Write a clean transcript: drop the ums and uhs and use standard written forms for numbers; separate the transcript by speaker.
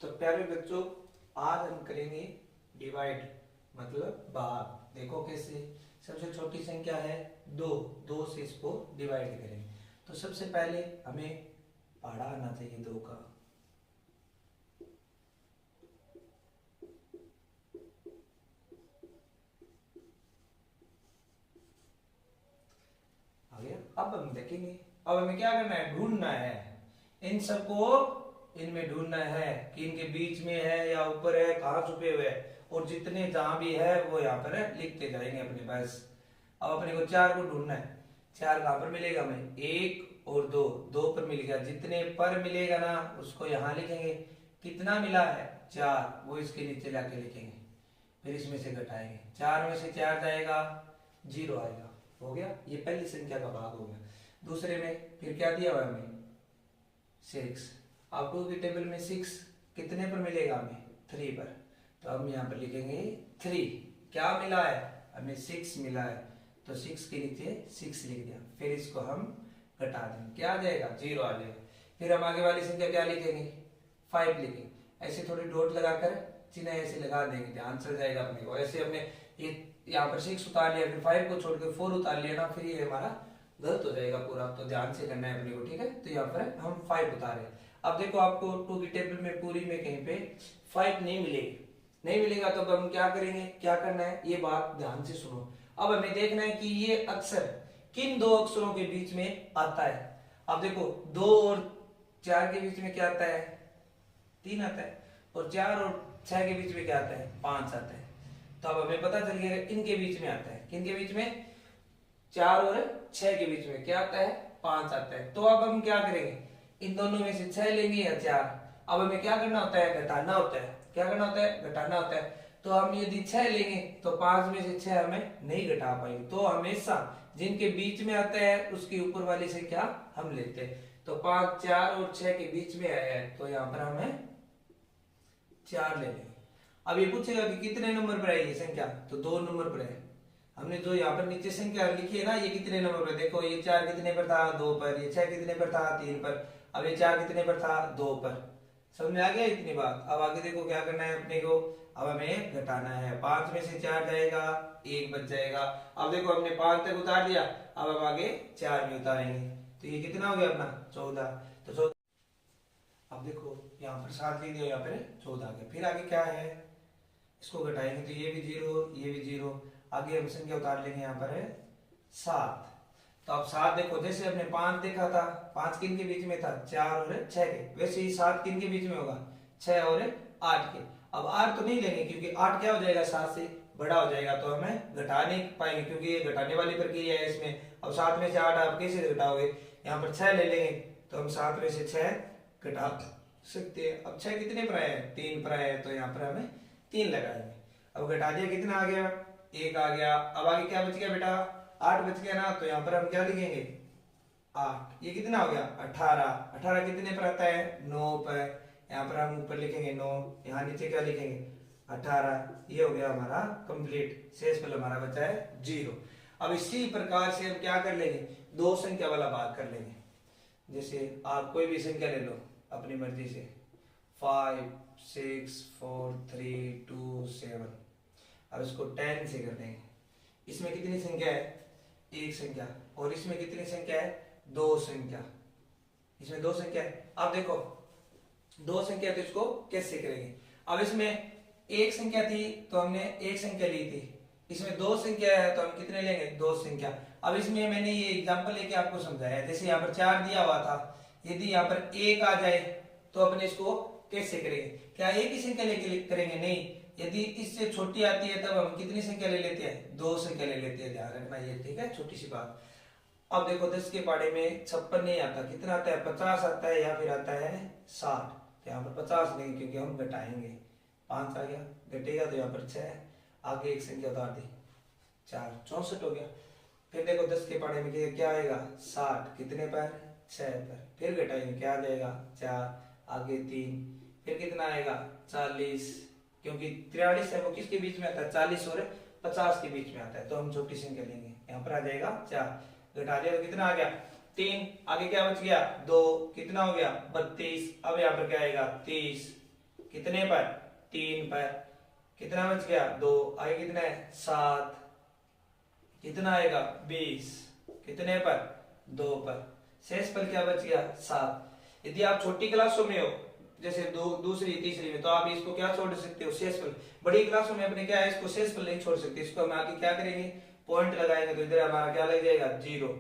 Speaker 1: तो प्यारे बच्चों, आज हम करेंगे डिवाइड, मतलब भाग। देखो कैसे। सबसे छोटी संख्या है दो, दो से इसको डिवाइड करेंगे। तो सबसे पहले हमें पहाड़ा आना चाहिए दो का। आ गया। अब हम देखेंगे, अब हमें क्या करना है, ढूंढना है इन सबको। इनमें ढूंढना है कि इनके बीच में है या ऊपर है, कहाँ छुपे हुए है। और जितने जहां भी है वो यहाँ पर लिखते जाएंगे अपने पास। अब अपने को चार को ढूंढना है। चार कहाँ पर मिलेगा हमें, एक और दो, दो पर मिल गया। जितने पर मिलेगा ना उसको यहाँ लिखेंगे। कितना मिला है, चार, वो इसके नीचे लाके लिखेंगे। फिर इसमें से घटाएंगे, चार में से चार जाएगा, जीरो आएगा। हो गया, ये पहली संख्या का भाग हो गया। दूसरे में फिर क्या दिया हुआ है हमें, सिक्स। अब टू की टेबल में सिक्स कितने पर मिलेगा हमें, थ्री पर। तो हम यहाँ पर लिखेंगे थ्री। क्या मिला है हमें, सिक्स मिला है। तो सिक्स के नीचे सिक्स लिख दिया। फिर इसको हम घटा देंगे, क्या आ जाएगा, जीरो आ जाएगा। फिर हम आगे वाली संख्या क्या लिखेंगे, फाइव लिखेंगे। ऐसे थोड़ी डॉट लगाकर चिन्ह ऐसे लगा देंगे, ध्यान चल जाएगा अपने को। ऐसे हमने ये यहाँ पर सिक्स उतार लिया, फिर फाइव को छोड़कर फोर उतार लिया ना, फिर ये हमारा गलत हो जाएगा पूरा। तो ध्यान से करना है अपने को, ठीक है। तो यहाँ पर हम फाइव उतारे। अब देखो आपको टू की टेबल में पूरी में कहीं पे फाइव नहीं मिलेगी। नहीं मिलेगा तो अब हम क्या करेंगे, क्या करना है, ये बात ध्यान से सुनो। अब हमें देखना है कि ये अक्षर किन दो अक्षरों के बीच में आता है। अब देखो, दो और चार के बीच में क्या आता है, तीन आता है। और चार और छह के बीच में क्या आता है, पांच आता है। तो अब हमें पता चल गया इनके बीच में आता है। किनके बीच में, चार और छह के बीच में क्या आता है, पांच आता है। तो अब हम क्या करेंगे, इन दोनों में से छह लेंगे या चार। अब हमें क्या करना होता है, घटाना होता है। क्या करना होता है, घटाना होता है। तो हम यदि छह लेंगे तो पांच में से छह हमें नहीं घटा पाएंगे। तो हमेशा जिनके बीच में आता है उसकी ऊपर वाली संख्या हम लेते हैं। तो पांच, चार और छह के बीच में आया है तो यहाँ पर हमें चार ले लेंगे। अब ये पूछेगा कि कितने नंबर पर है ये संख्या, तो दो नंबर पर है। हमने जो यहाँ पर नीचे संख्या लिखी है ना, ये कितने नंबर पर, देखो ये चार कितने पर था, दो पर। ये छह कितने पर था, तीन पर। अब ये चार कितने पर था, दो पर। समझ में आ गया इतनी बात। अब आगे देखो क्या करना है अपने को, अब हमें घटाना है। पांच में से चार जाएगा, एक बच जाएगा। अब देखो हमने पांच तक उतार दिया, अब हम आगे चार में उतारेंगे। तो ये कितना हो गया अपना, चौदह। तो चौदह। अब देखो यहाँ पर सात लिख दिया, यहाँ पर चौदह आ गया। फिर आगे क्या है, इसको घटाएंगे तो ये भी जीरो, ये भी जीरो। आगे हम संख्या उतार लेंगे, यहाँ पर है सात। तो अब सात देखो, जैसे हमने पांच देखा था, पांच किन के बीच में था, चार और छह के, वैसे ही सात किन के बीच में होगा, छह और आठ के। अब आठ तो नहीं लेंगे क्योंकि आठ क्या हो जाएगा, सात से बड़ा हो जाएगा। तो हमें घटा नहीं पाएंगे क्योंकि ये घटाने वाली प्रक्रिया है इसमें। अब सात में से आठ आप कैसे घटाओगे, यहाँ पर छह ले लेंगे तो हम सात में से छह घटा सकते हैं। अब छह कितने पर आए हैं, तीन पर आए हैं, तो यहाँ पर हमें तीन लगाएंगे। अब घटा दिया, कितना आ गया, एक आ गया। अब आगे क्या बच गया बेटा, आठ बच गया ना। तो यहाँ पर हम क्या लिखेंगे, आठ। ये कितना हो गया, अठारह। अठारह कितने पर आता है, नौ पर। यहाँ पर हम ऊपर लिखेंगे नौ, यहाँ नीचे क्या लिखेंगे, अठारह। ये हो गया हमारा कंप्लीट। शेष फल हमारा बचा है जीरो। अब इसी प्रकार से हम क्या कर लेंगे, दो संख्या वाला भाग कर लेंगे। जैसे आप कोई भी संख्या ले लो अपनी मर्जी से, five, six, four, three, two, seven. अब इसको टेन से कर देंगे। इसमें कितनी संख्या है, एक संख्या। और इसमें कितनी संख्या है, दो संख्या। इसमें दो संख्या है। अब देखो दो संख्या, तो इसको कैसे करेंगे। अब इसमें एक संख्या थी तो हमने एक संख्या ली थी। इसमें दो संख्या है तो हम कितने लेंगे, दो संख्या। अब इसमें मैंने ये एग्जांपल लेके आपको समझाया। जैसे यहाँ पर चार दिया हुआ था, यदि यहाँ पर एक आ जाए तो अपने इसको कैसे करेंगे, क्या एक ही संख्या लेके करेंगे, नहीं। यदि इससे छोटी आती है तब हम कितनी संख्या ले लेते हैं, दो संख्या ले लेते हैं। ध्यान रखना ये, ठीक है, छोटी सी बात। अब देखो 10 के पाड़े में 56 नहीं आता, कितना आता है, 50 आता है, या फिर आता है 60। तो यहाँ पर 50 नहीं, क्योंकि हम घटाएंगे। पांच आ गया, घटेगा तो यहाँ पर 6, आगे एक संख्या उतार दी, 4, 64 हो गया। फिर देखो 10 के पाड़े में क्या आएगा, 60, कितने पर, 6 पर। फिर घटाएंगे, क्या आ जाएगा, 4, आगे 3, फिर कितना आएगा, 40, क्योंकि 43 है वो किसके बीच में आता है, 40 और 50 के बीच में आता है। तो हम छोटी संख्या लेंगे, यहाँ पर आ जाएगा 4, घटा दिया तो कितना आ गया, 3, आगे क्या बच गया, 2, कितना हो गया, 32। अब यहाँ पर क्या आएगा, 30, कितने पर, 3 पर। कितना बच गया, 2। आगे कितना है, 7। कितना आएगा, 20। कितने पर, 2 पर। शेष पर क्या बच गया, 7। यदि आप छोटी क्लासों में हो, जैसे दूसरी तीसरी में, तो आप इसको क्या छोड़ सकते हो, शेषफल। बड़ी क्लासों में अपने क्या है, इसको शेषफल नहीं छोड़ सकते, इसको हम आगे क्या करेंगे, पॉइंट लगाएंगे, तो इधर हमारा क्या लग जाएगा, 0।